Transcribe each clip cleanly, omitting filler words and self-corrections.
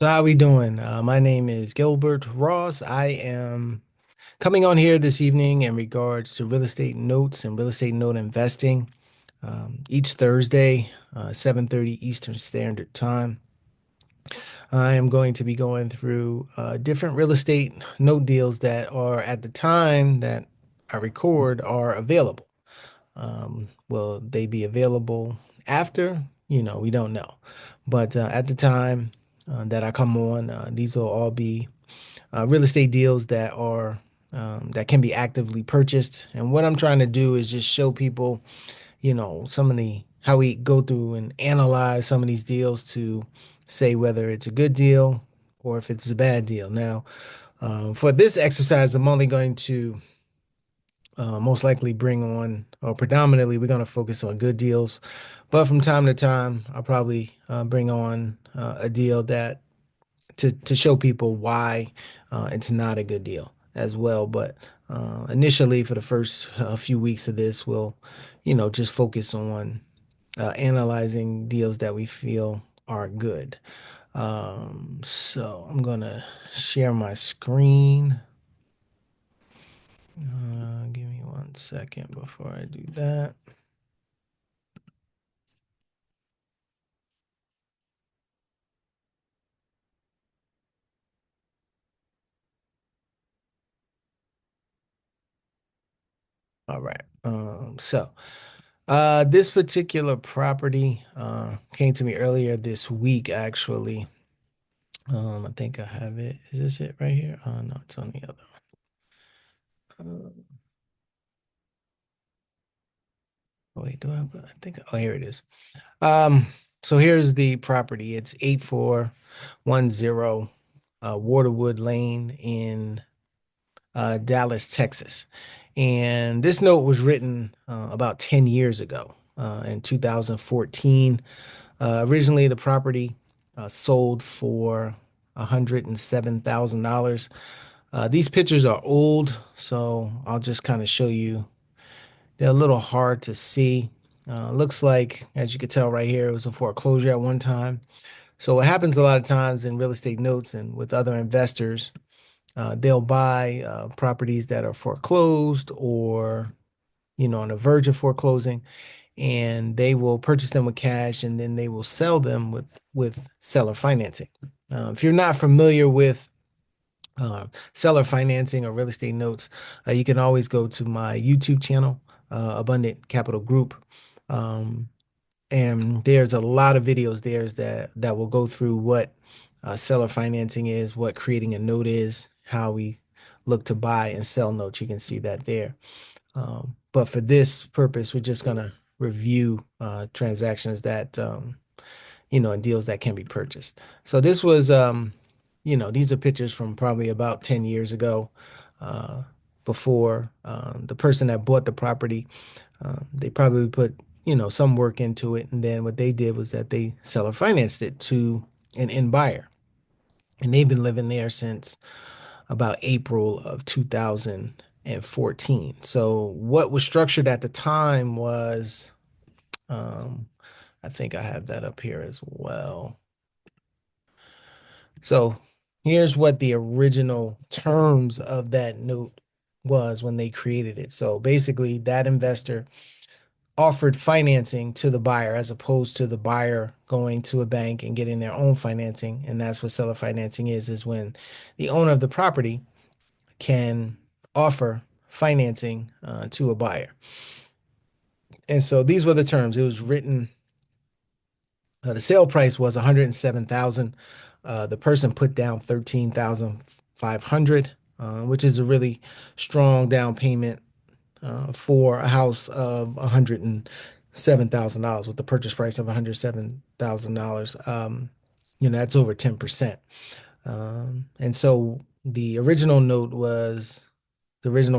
So how we doing? My name is Gilbert Ross. I am coming on here this evening in regards to real estate notes and real estate note investing. Each Thursday, 7:30 Eastern Standard Time, I am going to be going through different real estate note deals that are at the time that I record are available. Will they be available after? We don't know. But at the time that I come on, these will all be real estate deals that can be actively purchased. And what I'm trying to do is just show people, some of the how we go through and analyze some of these deals to say whether it's a good deal or if it's a bad deal. Now, for this exercise, I'm only going to most likely bring on, or predominantly, we're going to focus on good deals. But from time to time, I'll probably bring on a deal that to show people why it's not a good deal as well. But initially, for the first few weeks of this, we'll, just focus on analyzing deals that we feel are good. So I'm gonna share my screen. Give me 1 second before I do that. All right. This particular property came to me earlier this week, actually. I think I have it. Is this it right here? Oh no, it's on the other one. Wait, do I have, I think, oh, here it is. Um, so here's the property. It's 8410 Waterwood Lane in Dallas, Texas. And this note was written about 10 years ago, in 2014. Originally, the property sold for $107,000. These pictures are old, so I'll just kind of show you. They're a little hard to see. Looks like, as you can tell right here, it was a foreclosure at one time. So what happens a lot of times in real estate notes and with other investors, they'll buy properties that are foreclosed or, on the verge of foreclosing, and they will purchase them with cash and then they will sell them with seller financing. If you're not familiar with seller financing or real estate notes, you can always go to my YouTube channel, Abundant Capital Group. Um, and there's a lot of videos there that will go through what seller financing is, what creating a note is, how we look to buy and sell notes. You can see that there. But for this purpose, we're just gonna review transactions that and deals that can be purchased. So this was these are pictures from probably about 10 years ago, uh, before the person that bought the property, they probably put, some work into it. And then what they did was that they seller financed it to an end buyer. And they've been living there since about April of 2014. So what was structured at the time was, um, I think I have that up here as well. So here's what the original terms of that note was when they created it. So basically, that investor offered financing to the buyer as opposed to the buyer going to a bank and getting their own financing. And that's what seller financing is when the owner of the property can offer financing to a buyer. And so these were the terms. It was written, the sale price was 107,000. The person put down 13,500, which is a really strong down payment for a house of $107,000 with the purchase price of $107,000. That's over 10%. And so the original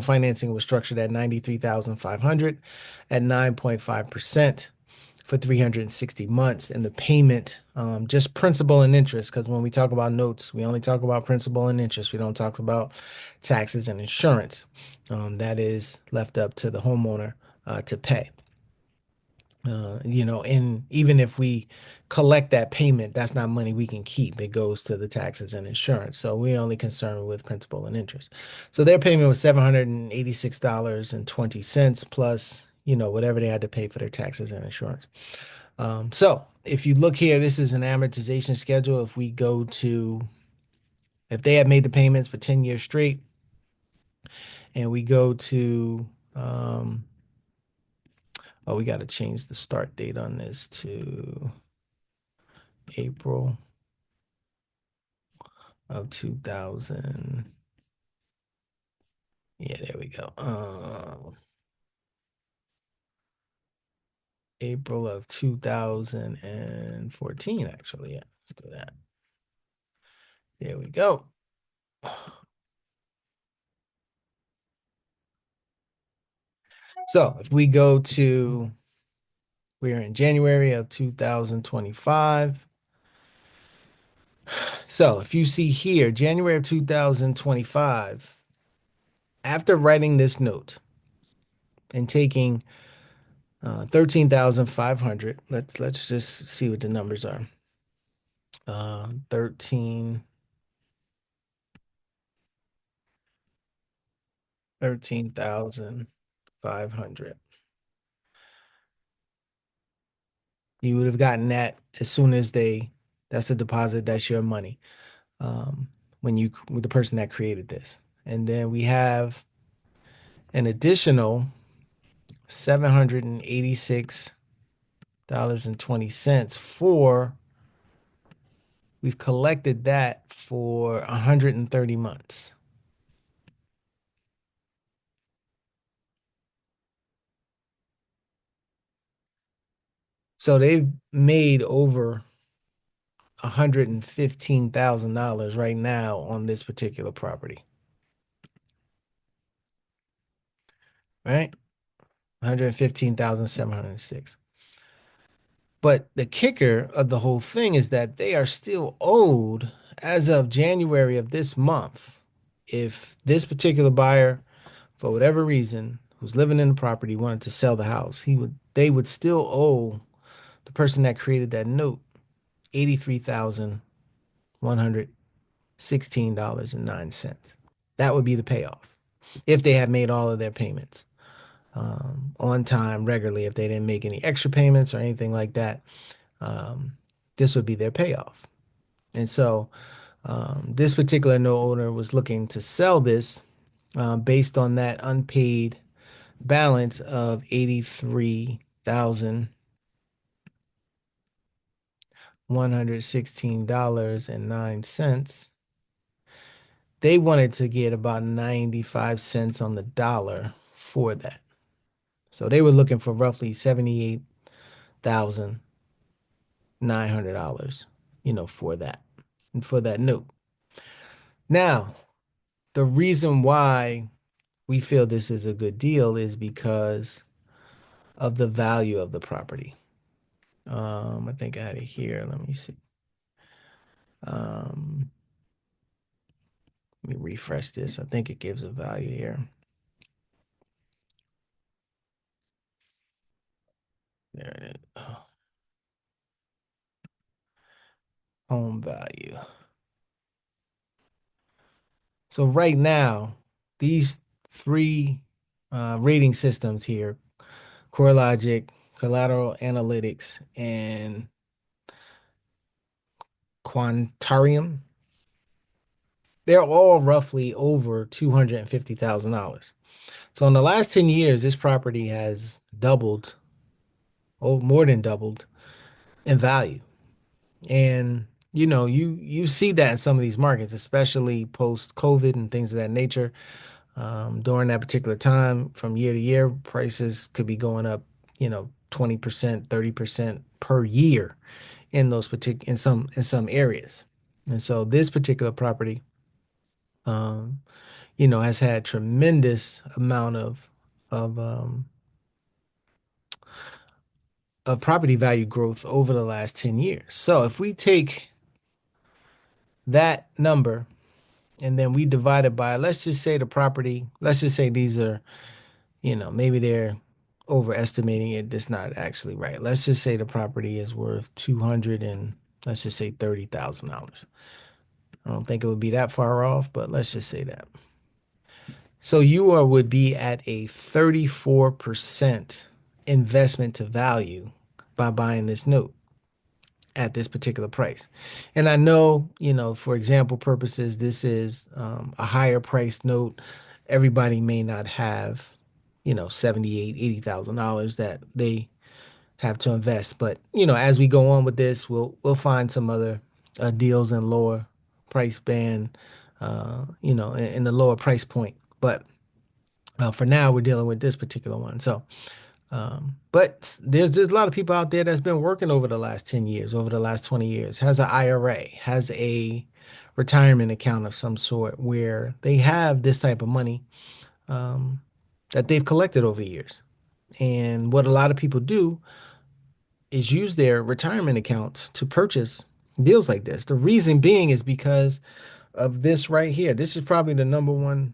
financing was structured at 93,500 at 9.5% for 360 months. And the payment, just principal and interest, because when we talk about notes, we only talk about principal and interest. We don't talk about taxes and insurance. That is left up to the homeowner to pay. And even if we collect that payment, that's not money we can keep. It goes to the taxes and insurance. So we're only concerned with principal and interest. So their payment was $786.20 plus, whatever they had to pay for their taxes and insurance. So if you look here, this is an amortization schedule. If they had made the payments for 10 years straight, and we go to, um, oh, we got to change the start date on this to April of 2000. Yeah, there we go. April of 2014, actually. Yeah, let's do that. There we go. So if we go to, we're in January of 2025. So if you see here, January of 2025, after writing this note and taking 13,500, let's just see what the numbers are. 13,500. You would have gotten that as soon as that's a deposit, that's your money. With the person that created this. And then we have an additional $786.20 we've collected that for 130 months. So they've made over $115,000 right now on this particular property, right? 115,706. But the kicker of the whole thing is that they are still owed as of January of this month. If this particular buyer, for whatever reason, who's living in the property wanted to sell the house, they would still owe the person that created that note $83,116.09. That would be the payoff if they had made all of their payments on time regularly. If they didn't make any extra payments or anything like that, um, this would be their payoff. And so this particular note owner was looking to sell this based on that unpaid balance of $83,116.09. They wanted to get about 95 cents on the dollar for that. So they were looking for roughly $78,900, for that and for that note. Now, the reason why we feel this is a good deal is because of the value of the property. I think I had it here. Let me see. Um, Let me refresh this. I think it gives a value here. There it is. Oh, home value. So right now, these three rating systems here, CoreLogic, Collateral Analytics, and Quantarium, they're all roughly over $250,000. So in the last 10 years, this property has doubled, oh, more than doubled in value. And you see that in some of these markets, especially post COVID and things of that nature. During that particular time, from year to year, prices could be going up, 20%, 30% per year in those particular in some areas. And so this particular property, um, has had tremendous amount of um, of property value growth over the last 10 years. So if we take that number and then we divide it by, let's just say these are, maybe they're overestimating it. That's not actually right. Let's just say the property is worth 200 and let's just say $30,000. I don't think it would be that far off, but let's just say that. So would be at a 34% investment to value by buying this note at this particular price. And I know, for example purposes, this is a higher price note. Everybody may not have, 78, $80,000 that they have to invest. But, as we go on with this, we'll find some other deals in lower price band, in the lower price point. But for now, we're dealing with this particular one. So, but there's a lot of people out there that's been working over the last 10 years, over the last 20 years, has an IRA, has a retirement account of some sort where they have this type of money um, that they've collected over the years. And what a lot of people do is use their retirement accounts to purchase deals like this. The reason being is because of this right here. This is probably the number one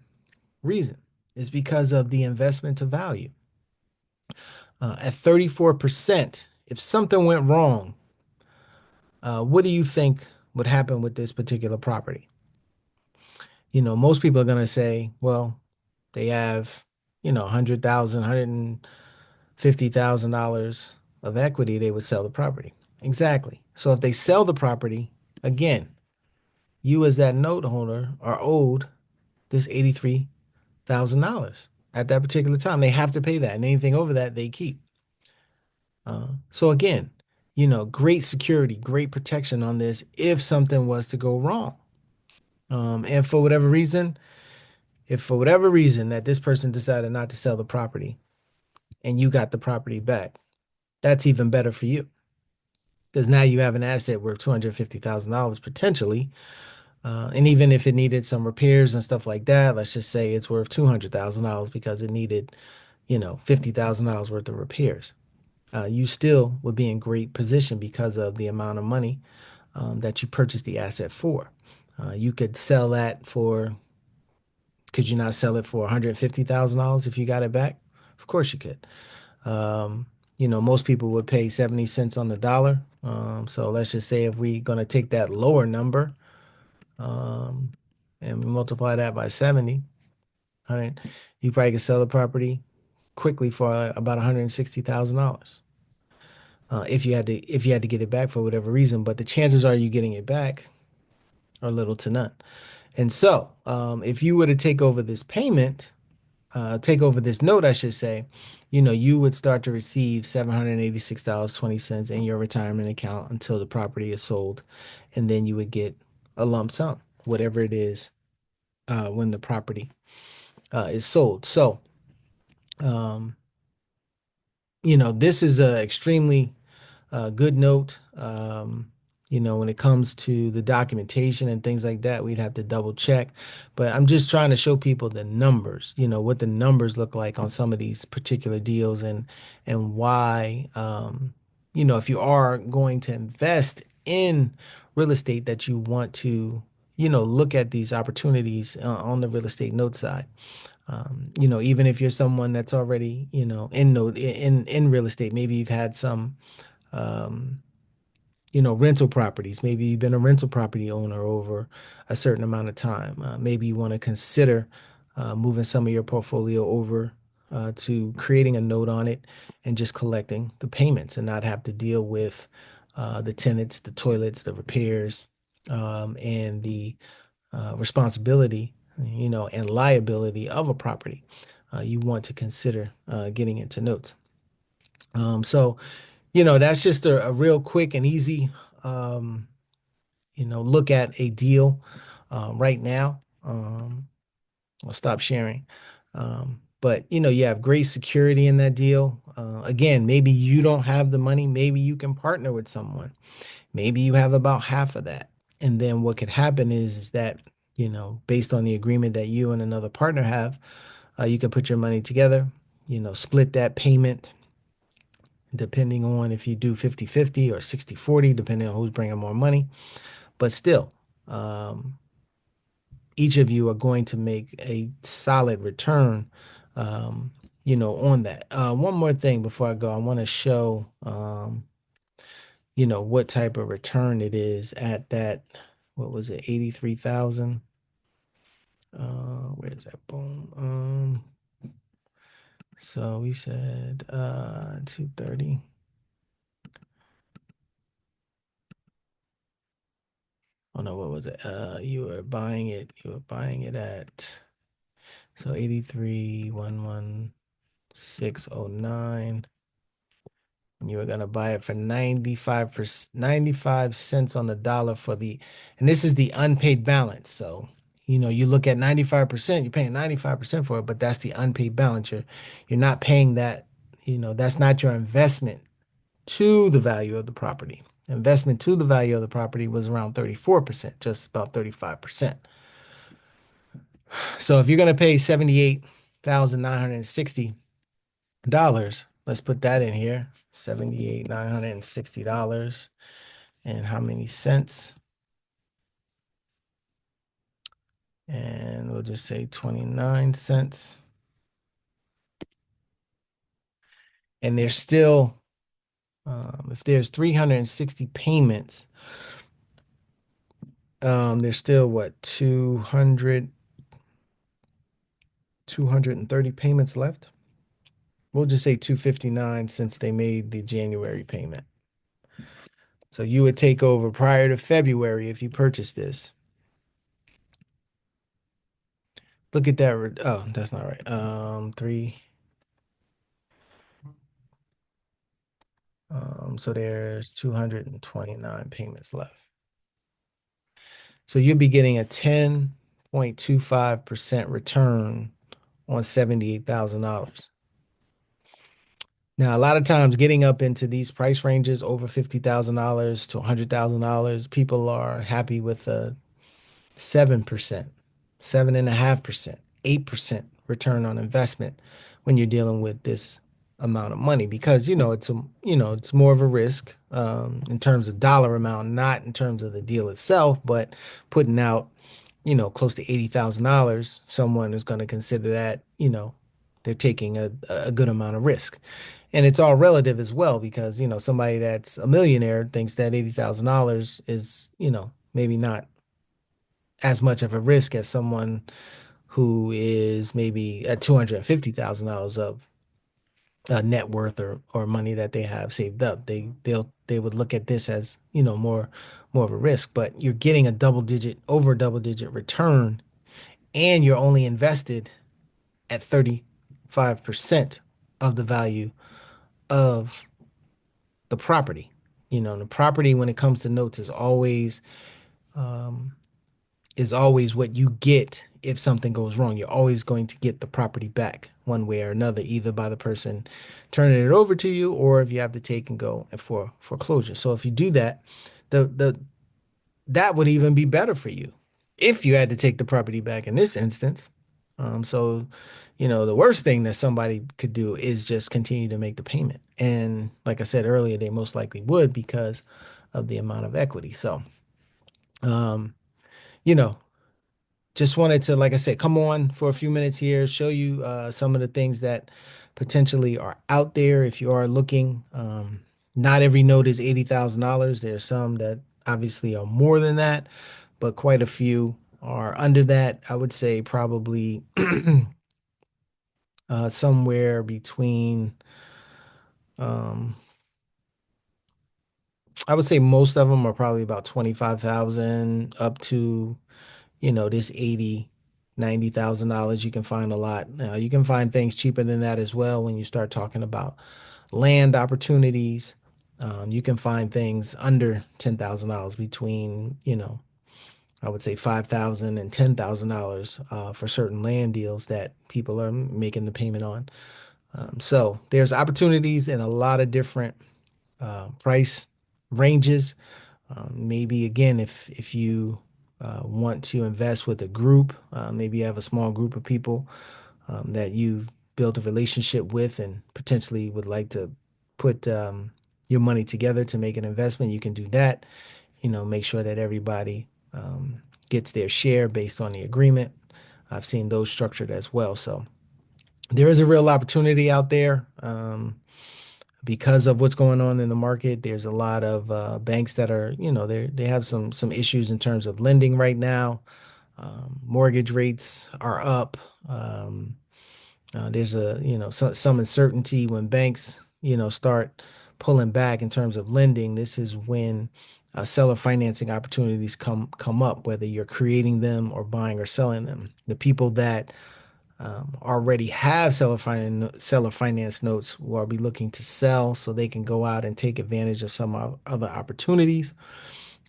reason, is because of the investment to value. At 34%, if something went wrong, what do you think would happen with this particular property? Most people are going to say, well, they have, 100,000, $150,000 of equity, they would sell the property. Exactly. So if they sell the property, again, you as that note holder are owed this $83,000 at that particular time. They have to pay that, and anything over that they keep. So again, great security, great protection on this if something was to go wrong. And for whatever reason, if for whatever reason that this person decided not to sell the property and you got the property back, that's even better for you because now you have an asset worth $250,000 potentially. And even if it needed some repairs and stuff like that, let's just say it's worth $200,000 because it needed, $50,000 worth of repairs. You still would be in great position because of the amount of money that you purchased the asset for. You could sell that for, could you not sell it for $150,000 if you got it back? Of course you could. Um, most people would pay 70 cents on the dollar. So let's just say if we're going to take that lower number um, and we multiply that by 70, all right, you probably could sell the property quickly for about $160,000. If you had to get it back for whatever reason, but the chances are you getting it back are little to none. And so, if you were to take over this note, I should say, you would start to receive $786.20 in your retirement account until the property is sold, and then you would get a lump sum, whatever it is, when the property is sold. So, um, this is a extremely good note. When it comes to the documentation and things like that, we'd have to double check. But I'm just trying to show people the numbers, what the numbers look like on some of these particular deals and why, if you are going to invest in real estate that you want to, look at these opportunities on the real estate note side. Even if you're someone that's already, in real estate, maybe you've had some um, rental properties. Maybe you've been a rental property owner over a certain amount of time. Maybe you want to consider moving some of your portfolio over to creating a note on it and just collecting the payments and not have to deal with the tenants, the toilets, the repairs, and the responsibility, and liability of a property. You want to consider getting into notes. So, that's just a real quick and easy, um, look at a deal right now. I'll stop sharing. But, you have great security in that deal. Again, maybe you don't have the money. Maybe you can partner with someone. Maybe you have about half of that. And then what could happen is that, based on the agreement that you and another partner have, you can put your money together, split that payment depending on if you do 50-50 or 60-40, depending on who's bringing more money. But still, um, each of you are going to make a solid return, um, on that. One more thing before I go, I want to show, what type of return it is at that, what was it, 83,000? Where's that? Boom. So we said 230. Oh no, what was it? You were buying it at so 83 11609. And you were gonna buy it for 95%, 95 cents on the dollar and this is the unpaid balance. So, you look at 95%, you're paying 95% for it, but that's the unpaid balance. You're not paying that, that's not your investment to the value of the property. Investment to the value of the property was around 34%, just about 35%. So if you're going to pay $78,960, let's put that in here. $78,960. And how many cents? And we'll just say 29 cents. And there's still, if there's 360 payments, there's still what, 230 payments left. We'll just say 259 since they made the January payment. So you would take over prior to February if you purchased this. Look at that. Oh, that's not right. Three. So there's 229 payments left. So you'll be getting a 10.25% return on $78,000. Now, a lot of times getting up into these price ranges over $50,000 to $100,000, people are happy with a 7%, 7.5%, 8% return on investment when you're dealing with this amount of money because it's more of a risk in terms of dollar amount, not in terms of the deal itself, but putting out close to $80,000, someone is going to consider that, they're taking a good amount of risk. And it's all relative as well because, somebody that's a millionaire thinks that $80,000 is, maybe not as much of a risk as someone who is maybe at $250,000 of net worth or money that they have saved up. They would look at this as, more of a risk, but you're getting over double digit return and you're only invested at 35% of the value of the property. The property when it comes to notes um, is always what you get if something goes wrong. You're always going to get the property back one way or another, either by the person turning it over to you or if you have to take and go for foreclosure. So if you do that, the that would even be better for you if you had to take the property back in this instance. So, the worst thing that somebody could do is just continue to make the payment. And like I said earlier, they most likely would because of the amount of equity. So, um, you know, just wanted to, like I said, come on for a few minutes here, show you some of the things that potentially are out there if you are looking. Not every note is $80,000. There's some that obviously are more than that, but quite a few are under that. I would say probably somewhere between, um, I would say most of them are probably about 25,000 up to this 80, $90,000. You can find a lot. You can find things cheaper than that as well when you start talking about land opportunities. You can find things under $10,000 between, I would say 5,000 and $10,000 for certain land deals that people are making the payment on. So there's opportunities in a lot of different price ranges. Maybe again, if you want to invest with a group, maybe you have a small group of people that you've built a relationship with and potentially would like to put your money together to make an investment, you can do that. Make sure that everybody gets their share based on the agreement. I've seen those structured as well. So there is a real opportunity out there. Because of what's going on in the market, there's a lot of banks that are, they have some issues in terms of lending right now. Mortgage rates are up. Um, there's some uncertainty when banks, start pulling back in terms of lending. This is when seller financing opportunities come up, whether you're creating them or buying or selling them. The people that already have seller finance notes will be looking to sell so they can go out and take advantage of some other opportunities.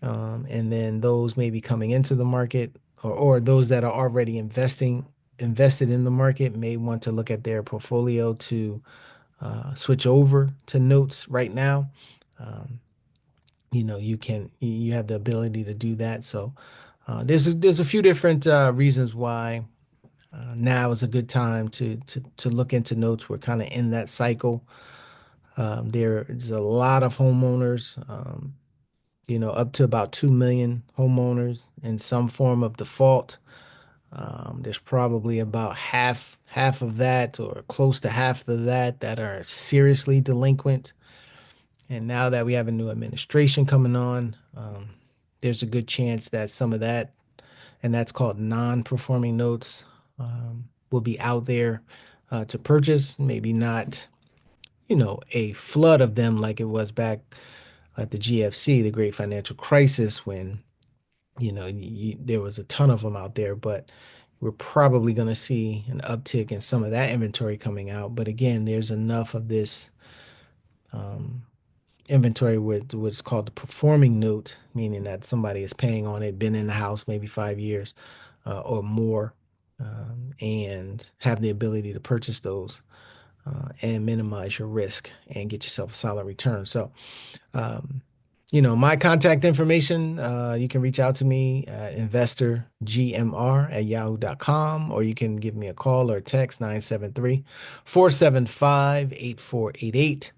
And then those maybe coming into the market, or those that are already invested in the market, may want to look at their portfolio to switch over to notes right now. Um, you have the ability to do that. So there's a few different reasons why now is a good time to look into notes. We're kind of in that cycle. There's a lot of homeowners, up to about 2 million homeowners in some form of default. There's probably about half of that, or close to half of that are seriously delinquent. And now that we have a new administration coming on, there's a good chance that some of that, and that's called non-performing notes, will be out there to purchase. Maybe not, a flood of them like it was back at the GFC, the Great Financial Crisis, when, there was a ton of them out there, but we're probably going to see an uptick in some of that inventory coming out. But again, there's enough of this um, inventory with what's called the performing note, meaning that somebody is paying on it, been in the house maybe 5 years or more, and have the ability to purchase those and minimize your risk and get yourself a solid return. So, um, my contact information, you can reach out to me at investorgmr@yahoo.com, or you can give me a call or text 973-475-8488.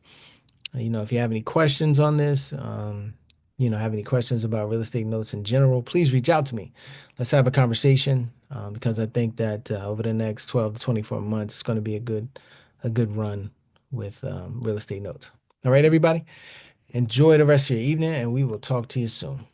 If you have any questions on this, have any questions about real estate notes in general, please reach out to me. Let's have a conversation because I think that over the next 12 to 24 months, it's going to be a good run with real estate notes. All right, everybody, enjoy the rest of your evening, and we will talk to you soon.